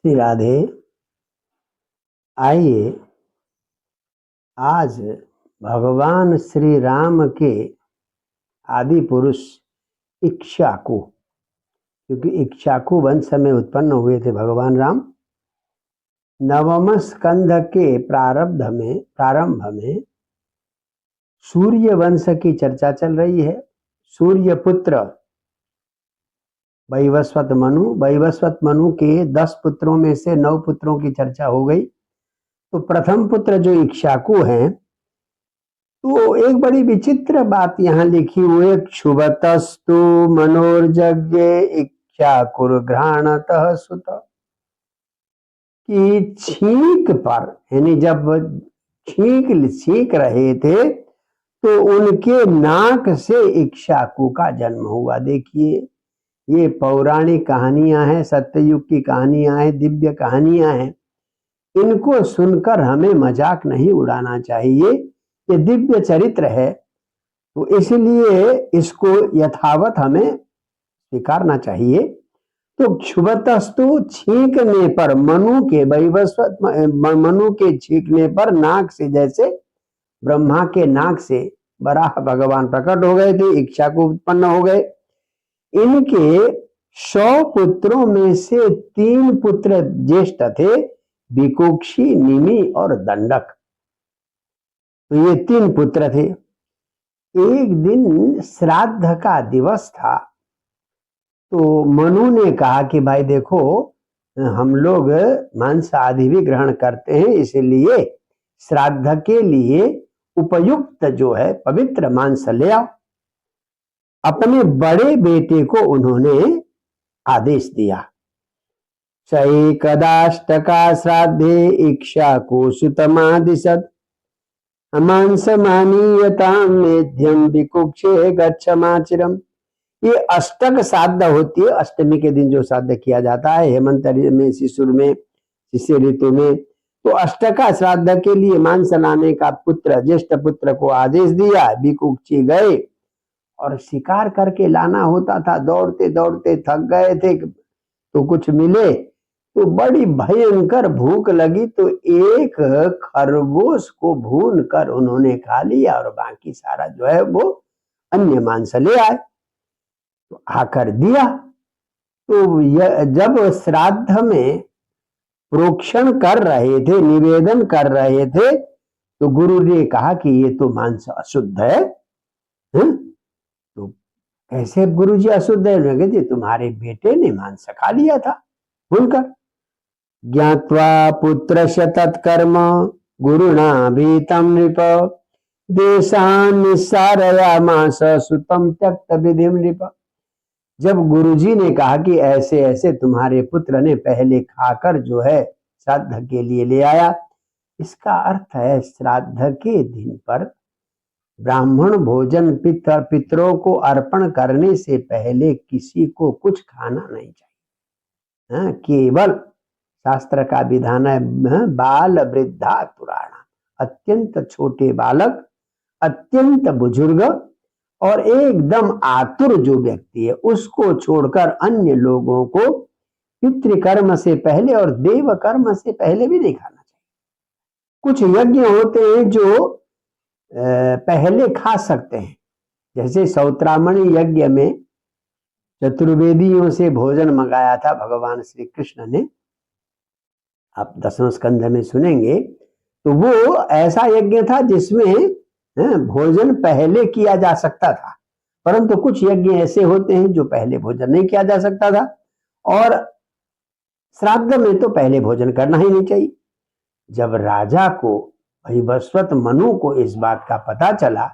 श्री राधे। आइए आज भगवान श्री राम के आदि पुरुष इक्ष्वाकु, क्योंकि इक्ष्वाकु वंश में उत्पन्न हुए थे भगवान राम। नवम स्कंध के प्रारंभ में सूर्य वंश की चर्चा चल रही है। सूर्य पुत्र वैवस्वत मनु के 10 पुत्रों में से 9 पुत्रों की चर्चा हो गई। तो प्रथम पुत्र जो इक्ष्वाकु हैं, तो एक बड़ी विचित्र बात यहाँ लिखी हुई है। क्षुभतस्तु मनोर्जज्ञ इक्ष्वाकुर्घ्राणतः सुत, कि छींक पर, यानी जब छींक रहे थे तो उनके नाक से इक्ष्वाकु का जन्म हुआ। देखिए, ये पौराणिक कहानियां हैं, सत्ययुग की कहानियां हैं, दिव्य कहानियां हैं। इनको सुनकर हमें मजाक नहीं उड़ाना चाहिए। ये दिव्य चरित्र है, तो इसलिए इसको यथावत हमें स्वीकारना चाहिए। तो क्षुभतस्तु, छींकने पर, मनु के छींकने पर नाक से, जैसे ब्रह्मा के नाक से वराह भगवान प्रकट हो गए थे, इक्ष्वाकु उत्पन्न हो गए। इनके 100 पुत्रों में से 3 पुत्र ज्येष्ठ थे, विकुक्षी, निमि और दंडक। तो ये 3 पुत्र थे। एक दिन श्राद्ध का दिवस था, तो मनु ने कहा कि भाई देखो, हम लोग मांस आदि भी ग्रहण करते हैं, इसलिए श्राद्ध के लिए उपयुक्त जो है पवित्र मांस ले आओ। अपने बड़े बेटे को उन्होंने आदेश दिया। सैकदाष्टका श्राद्धे इक्ष्वाकु सुतमादिशत् मांसमानीयतां मेध्यम विकुक्षे गच्छमाचिरम्। ये अष्टक श्राद्ध होती है। अष्टमी के दिन जो श्राद्ध किया जाता है हेमंत में, शिशिर में, शिष्य ऋतु में, तो अष्टका श्राद्ध के लिए मांस लाने का ज्येष्ठ पुत्र को आदेश दिया। विकुक्षी गए और शिकार करके लाना होता था। दौड़ते दौड़ते थक गए थे, तो कुछ मिले तो बड़ी भयंकर भूख लगी, तो एक खरगोश को भून कर उन्होंने खा लिया और बाकी सारा जो है वो अन्य मांस ले आए, तो आकर दिया। तो जब श्राद्ध में प्रोक्षण कर रहे थे, निवेदन कर रहे थे, तो गुरु ने कहा कि ये तो मांस अशुद्ध है। तो कैसे गुरुजी अशुद्ध है? जी तुम्हारे बेटे ने मांस खा लिया था भूलकर। ज्ञात्वा पुत्रस्य तत्कर्म गुरुणा भीतं नृप देशान् निस्सारयामास सुतं त्यक्त विधिं नृप। जब गुरुजी ने कहा कि ऐसे ऐसे तुम्हारे पुत्र ने पहले खाकर जो है श्राद्ध के लिए ले आया, इसका अर्थ है श्राद्ध के दिन पर ब्राह्मण भोजन पितरों को अर्पण करने से पहले किसी को कुछ खाना नहीं चाहिए। केवल शास्त्र का विधान है, बाल वृद्धा तुराणा, अत्यंत छोटे बालक, अत्यंत बुजुर्ग और एकदम आतुर जो व्यक्ति है, उसको छोड़कर अन्य लोगों को पितृकर्म से पहले और देव कर्म से पहले भी नहीं खाना चाहिए। कुछ यज्ञ होते हैं जो पहले खा सकते हैं, जैसे सौत्रामणि यज्ञ में चतुर्वेदियों से भोजन मंगाया था भगवान श्री कृष्ण ने, आप 10वें स्कंध में सुनेंगे। तो वो ऐसा यज्ञ था जिसमें भोजन पहले किया जा सकता था, परंतु कुछ यज्ञ ऐसे होते हैं जो पहले भोजन नहीं किया जा सकता था, और श्राद्ध में तो पहले भोजन करना ही नहीं चाहिए। जब राजा को, वैवस्वत मनु को इस बात का पता चला,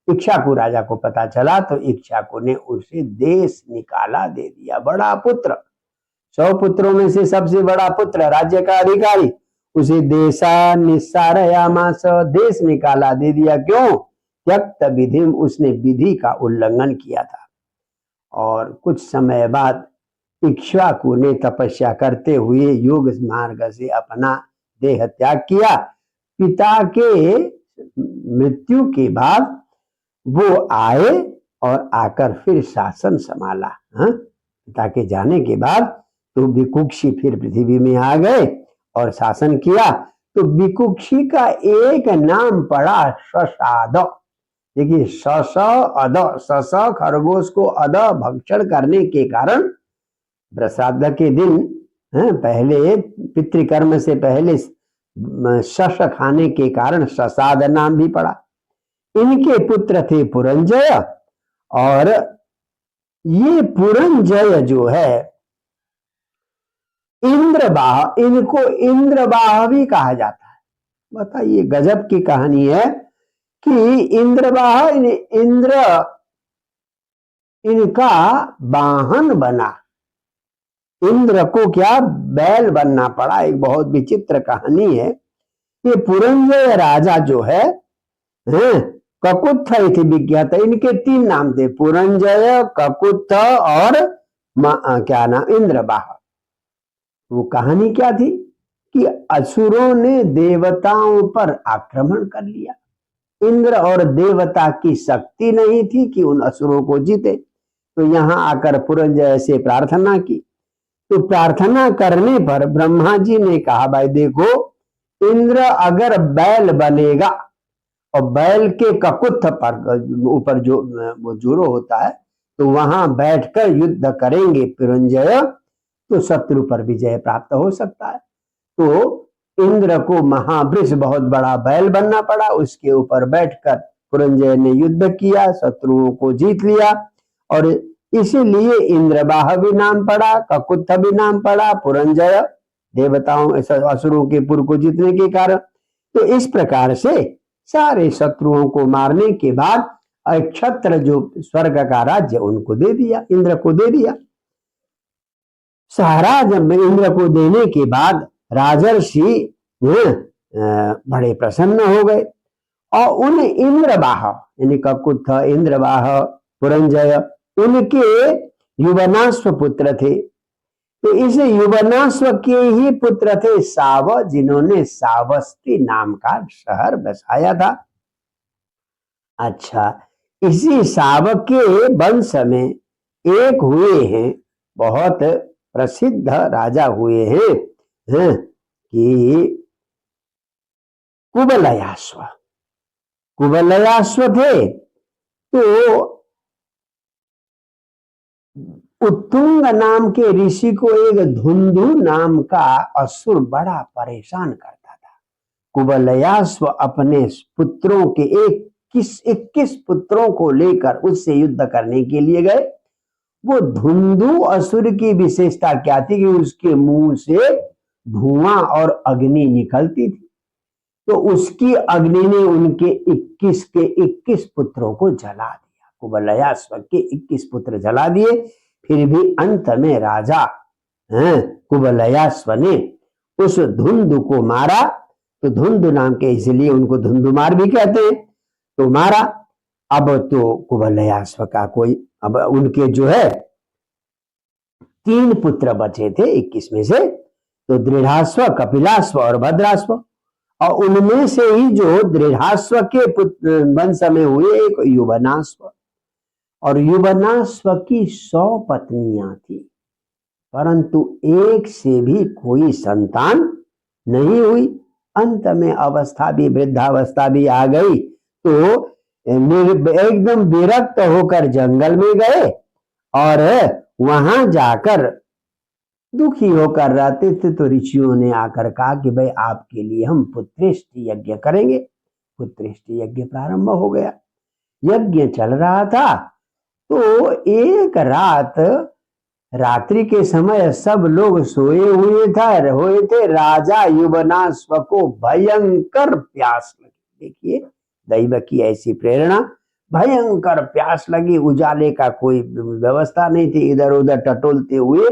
इक्ष्वाकु राजा को पता चला, तो इक्ष्वाकु ने उसे देश निकाला दे दिया। बड़ा पुत्र, 100 पुत्रों में से सबसे बड़ा पुत्र, राज्य का अधिकारी, उसे देशा निस्सारयामास, देश निकाला दे दिया। क्यों? त्यक्त विधि, उसने विधि का उल्लंघन किया था। और कुछ समय बाद इक्ष्वाकु ने तपस्या करते हुए योग मार्ग से अपना देह त्याग किया। पिता के मृत्यु के बाद वो आए और आकर फिर शासन संभाला। पिता के जाने के बाद तो विकुक्षी फिर पृथ्वी में आ गए और शासन किया। तो विकुक्षी का एक नाम पड़ा शशाद। देखिए शश अद, शश खरगोश को अद भक्षण करने के कारण श्राद्ध के दिन पहले पितृकर्म से पहले शश खाने के कारण शशाद नाम भी पड़ा। इनके पुत्र थे पुरंजय, और ये पुरंजय जो है इंद्रबाह, इनको इंद्रबाह भी कहा जाता है। बताइए गजब की कहानी है कि इंद्रबाह, इंद्र इनका वाहन बना। इंद्र को क्या बैल बनना पड़ा। एक बहुत विचित्र कहानी है। ये पुरंजय राजा जो है ककुत्थ इति विज्ञात, इनके 3 नाम थे, पुरंजय, ककुत्थ और क्या नाम, इंद्रबाह। वो कहानी क्या थी कि असुरों ने देवताओं पर आक्रमण कर लिया। इंद्र और देवता की शक्ति नहीं थी कि उन असुरों को जीते। तो यहां आकर पुरंजय से प्रार्थना की। तो प्रार्थना करने पर ब्रह्मा जी ने कहा भाई देखो, इंद्र अगर बैल बनेगा और बैल के ककुत्थ पर ऊपर जो वो जुड़ो होता है, तो वहां बैठकर युद्ध करेंगे पुरंजय, तो शत्रु पर विजय प्राप्त हो सकता है। तो इंद्र को महावृष बहुत बड़ा बैल बनना पड़ा। उसके ऊपर बैठकर पुरंजय ने युद्ध किया, शत्रुओं को जीत लिया, और इसीलिए इंद्रबाह भी नाम पड़ा, ककुत्थ भी नाम पड़ा, पुरंजय देवताओं असुरों के पुर को जीतने के कारण। तो इस प्रकार से सारे शत्रुओं को मारने के बाद अक्षत्र जो स्वर्ग का राज्य उनको दे दिया, इंद्र को दे दिया। सारा जब इंद्र को देने के बाद राजर्षि बड़े प्रसन्न हो गए, और उन इंद्रबाह यानी ककुत्थ, इंद्रबाह, पुरंजय, उनके युवनाश्व पुत्र थे। तो इस युवनाश्व के ही पुत्र थे साव, जिन्होंने सावस्ती नाम का शहर बसाया था। अच्छा, इसी साव के वंश में एक हुए हैं, बहुत प्रसिद्ध राजा हुए हैं कि कुबलयाश्व। कुबलयाश्व थे तो उत्तुंग नाम के ऋषि को एक धुंधु नाम का असुर बड़ा परेशान करता था। कुबलयाश्व अपने पुत्रों के 21 पुत्रों को लेकर उससे युद्ध करने के लिए गए। वो धुंधु असुर की विशेषता क्या थी कि उसके मुंह से धुआं और अग्नि निकलती थी। तो उसकी अग्नि ने उनके 21 के 21 पुत्रों को जला दिया। कुबलयाश्व के 21 पुत्र जला दिए। फिर भी अंत में राजा कुबलयाश्व ने उस धुंधु को मारा। तो धुंधु नाम के इसलिए उनको धुंधुमार भी कहते हैं। तो मारा। अब तो कुबलयाश्व का कोई, अब उनके जो है 3 पुत्र बचे थे 21 में से, तो दृढ़ाश्व, कपिलाश्व और भद्राश्व। और उनमें से ही जो दृढ़ाश्व के वंश में हुए एक युवनाश्व, और युवनाश्व की 100 पत्नियां थी, परंतु एक से भी कोई संतान नहीं हुई। अंत में अवस्था भी, वृद्धावस्था भी आ गई। तो एकदम विरक्त होकर जंगल में गए और वहां जाकर दुखी होकर रहते थे। तो ऋषियों ने आकर कहा कि भाई आपके लिए हम पुत्रेष्टि यज्ञ करेंगे। पुत्रेष्टि यज्ञ प्रारंभ हो गया। यज्ञ चल रहा था। तो एक रात्रि के समय सब लोग सोए हुए थे। राजा युवनाश्व को भयंकर प्यास लगी। देखिए दैव की ऐसी प्रेरणा, भयंकर प्यास लगी। उजाले का कोई व्यवस्था नहीं थी। इधर उधर टटोलते हुए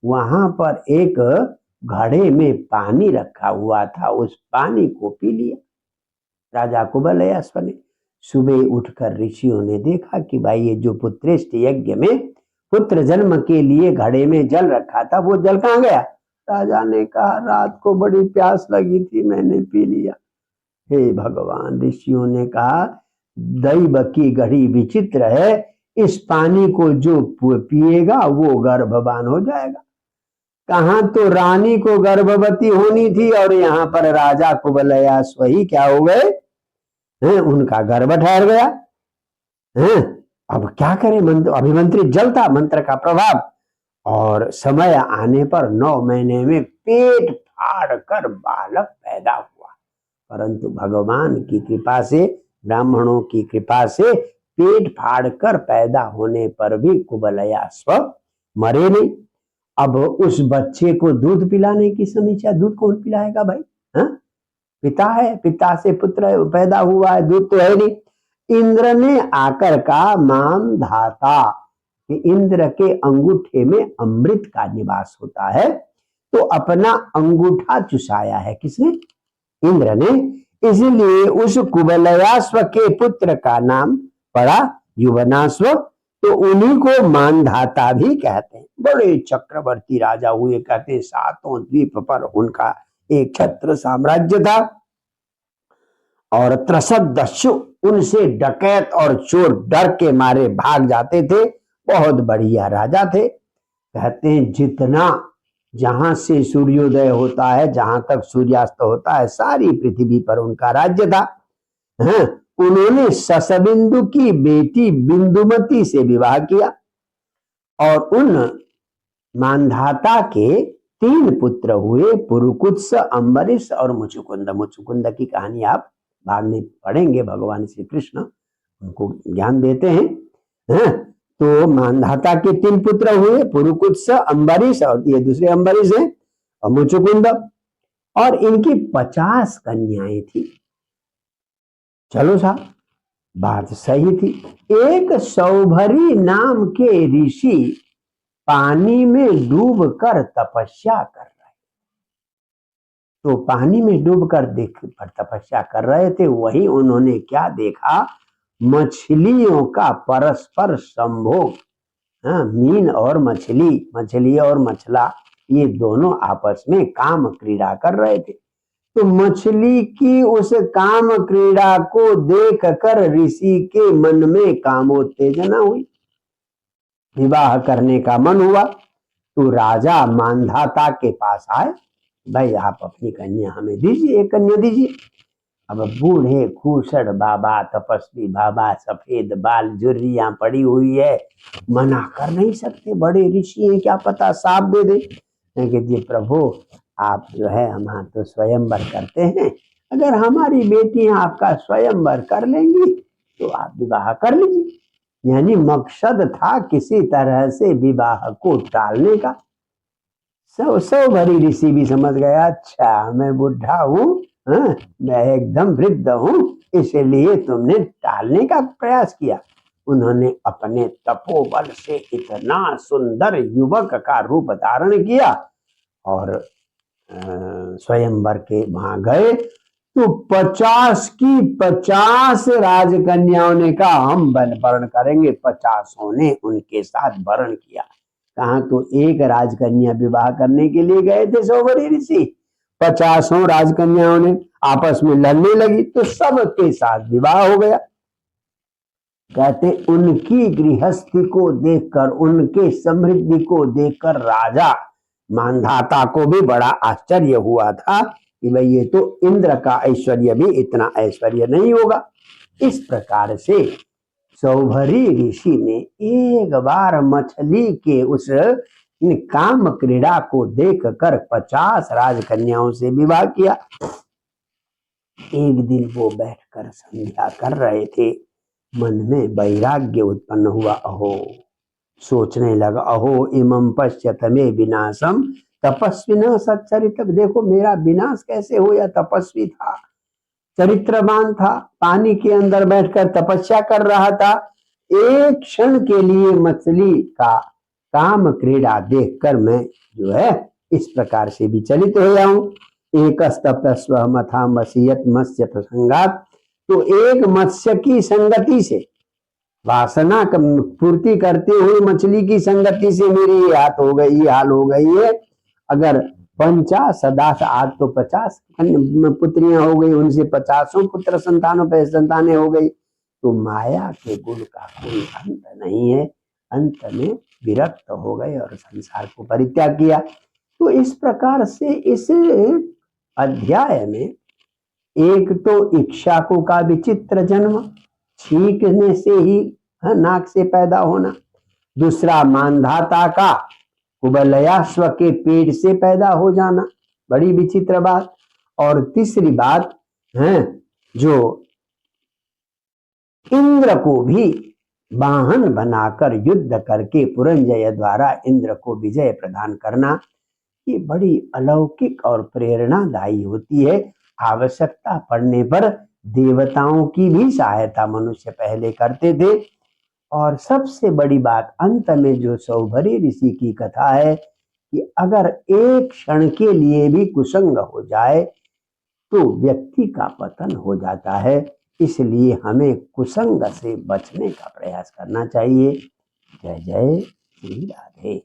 वहां पर एक घड़े में पानी रखा हुआ था, उस पानी को पी लिया राजा कुबलयाश्व ने। सुबह उठकर ऋषियों ने देखा कि भाई ये जो पुत्रेष्टि यज्ञ में पुत्र जन्म के लिए घड़े में जल रखा था, वो जल कहाँ गया। राजा ने कहा रात को बड़ी प्यास लगी थी, मैंने पी लिया। हे भगवान, ऋषियों ने कहा दैव की घड़ी विचित्र है। इस पानी को जो पिएगा वो गर्भवान हो जाएगा। कहां तो रानी को गर्भवती होनी थी और यहाँ पर राजा कुबलयाश्व ही क्या हो गए हैं, उनका गर्भ ठहर गया हैं। अब क्या करे, अभिमंत्रित जल था, मंत्र का प्रभाव, और समय आने पर 9 महीने में पेट फाड़ कर बालक पैदा हुआ। परंतु भगवान की कृपा से, ब्राह्मणों की कृपा से पेट फाड़ कर पैदा होने पर भी कुबलयाश्व मरे नहीं। अब उस बच्चे को दूध पिलाने की समीक्षा, दूध कौन पिलाएगा भाई? हा? पिता है, पिता से पुत्र पैदा हुआ है, दूध तो है नहीं। इंद्र ने आकर का मान धाता कि इंद्र के अंगूठे में अमृत का निवास होता है, तो अपना अंगूठा चुसाया है। किसने? इंद्र ने। इसलिए उस कुबलयाश्व के पुत्र का नाम पड़ा युवनाश्व, तो उन्हीं को मानधाता भी कहते हैं। बड़े चक्रवर्ती राजा हुए, कहते हैं 7 द्वीप पर उनका एक छत्र साम्राज्य था, और त्रसदस्यु उनसे डकैत और चोर डर के मारे भाग जाते थे। बहुत बढ़िया राजा थे। कहते हैं जितना जहां से सूर्योदय होता है, जहां तक सूर्यास्त होता है, सारी पृथ्वी पर उनका राज्य था। उन्होंने ससबिंदु की बेटी बिंदुमती से विवाह किया, और उन मानधाता के 3 पुत्र हुए, पुरुकुत्स, अम्बरीश और मुचुकुंद। मुचुकुंद की कहानी आप बाद में पढ़ेंगे, भगवान श्री कृष्ण उनको ज्ञान देते हैं। तो मानधाता के 3 पुत्र हुए, पुरुकुत्स, अम्बरीश, और ये दूसरे अम्बरीश हैं, और मुचुकुंद, और इनकी 50 कन्याएं थी। चलो साहब, बात सही थी। एक सौभरी नाम के ऋषि पानी में डूबकर तपस्या कर रहे, तो पानी में डूबकर तपस्या कर रहे थे। वही उन्होंने क्या देखा? मछलियों का परस्पर संभोग। मीन और मछली, मछली और मछला, ये दोनों आपस में काम क्रीड़ा कर रहे थे। तो मछली की उस काम क्रीड़ा को देखकर ऋषि के मन में कामोत्तेजना हुई, विवाह करने का मन हुआ। तो राजा मानधाता के पास आए, भाई आप अपनी कन्या हमें दीजिए, एक कन्या दीजिए। अब बूढ़े खूसड़ बाबा, तपस्वी बाबा, सफेद बाल, झुर्रियां पड़ी हुई है, मना कर नहीं सकते, बड़े ऋषि हैं, क्या पता साफ दे दे। कि जी प्रभु, आप जो है हम तो स्वयंवर करते हैं, अगर हमारी बेटियां आपका स्वयंवर कर लेंगी तो आप विवाह कर लीजिए। यानी मकसद था किसी तरह से विवाह को टालने का। सौ भरी ऋषि भी समझ गया, अच्छा मैं बुढ़ा हूँ, मैं एकदम वृद्ध हूँ, इसलिए तुमने टालने का प्रयास किया। उन्होंने अपने तपोबल से इतना सुंदर युवक का रूप धारण किया, और स्वयंवर के वहां गए, तो 50 की 50 राजकन्याओं ने कहा हम वर्ण करेंगे। 50 ने उनके साथ वर्ण किया। कहा तो एक राजकन्या विवाह करने के लिए गए थे सौभरी ऋषि, 50 राजकन्याओं ने आपस में लड़ने लगी, तो सबके साथ विवाह हो गया। कहते उनकी गृहस्थी को देखकर, उनके समृद्धि को देखकर राजा मानधाता को भी बड़ा आश्चर्य हुआ था कि भाई ये तो इंद्र का ऐश्वर्य भी इतना ऐश्वर्य नहीं होगा। इस प्रकार से सौभरी ऋषि ने एक बार मछली के उस काम क्रीड़ा को देखकर 50 राजकन्याओं से विवाह किया। एक दिन वो बैठकर संध्या कर रहे थे, मन में वैराग्य उत्पन्न हुआ। अहो, सोचने लगा, अहो इमं पश्यत में विनाशम तपस्विना सच्चरित। देखो मेरा विनाश कैसे हो, या तपस्वी था, चरित्रवान था, पानी के अंदर बैठकर तपस्या कर रहा था। एक क्षण के लिए मछली का काम क्रीड़ा देखकर मैं जो है इस प्रकार से विचलित हो जाऊं। एक तपस्व मथा मसीयत मत्स्य प्रसंगात, तो एक मत्स्य की संगति से, वासना पूर्ति करते हुए मछली की संगति से मेरी ये हाथ हो गई, ये हाल हो गई है। अगर 50 सदास, आज तो 50 पुत्रियां हो गई, उनसे 50 पुत्र संतानों पे संतानें हो गई। तो माया के गुण का कोई अंत नहीं है। अंत में विरक्त हो गए और संसार को परित्याग किया। तो इस प्रकार से इस अध्याय में एक तो इक्ष्वाकु का विचित्र जन्म, छींकने से ही नाक से पैदा होना, दूसरा मानधाता का कुबलयाश्व के पेट से पैदा हो जाना, बड़ी विचित्र बात, और तीसरी बात है जो इंद्र को भी वाहन बनाकर युद्ध करके पुरंजय द्वारा इंद्र को विजय प्रदान करना, ये बड़ी अलौकिक और प्रेरणादायी होती है। आवश्यकता पड़ने पर देवताओं की भी सहायता मनुष्य पहले करते थे। और सबसे बड़ी बात अंत में जो सौभरी ऋषि की कथा है कि अगर एक क्षण के लिए भी कुसंग हो जाए तो व्यक्ति का पतन हो जाता है, इसलिए हमें कुसंग से बचने का प्रयास करना चाहिए। जय जय श्री राधे।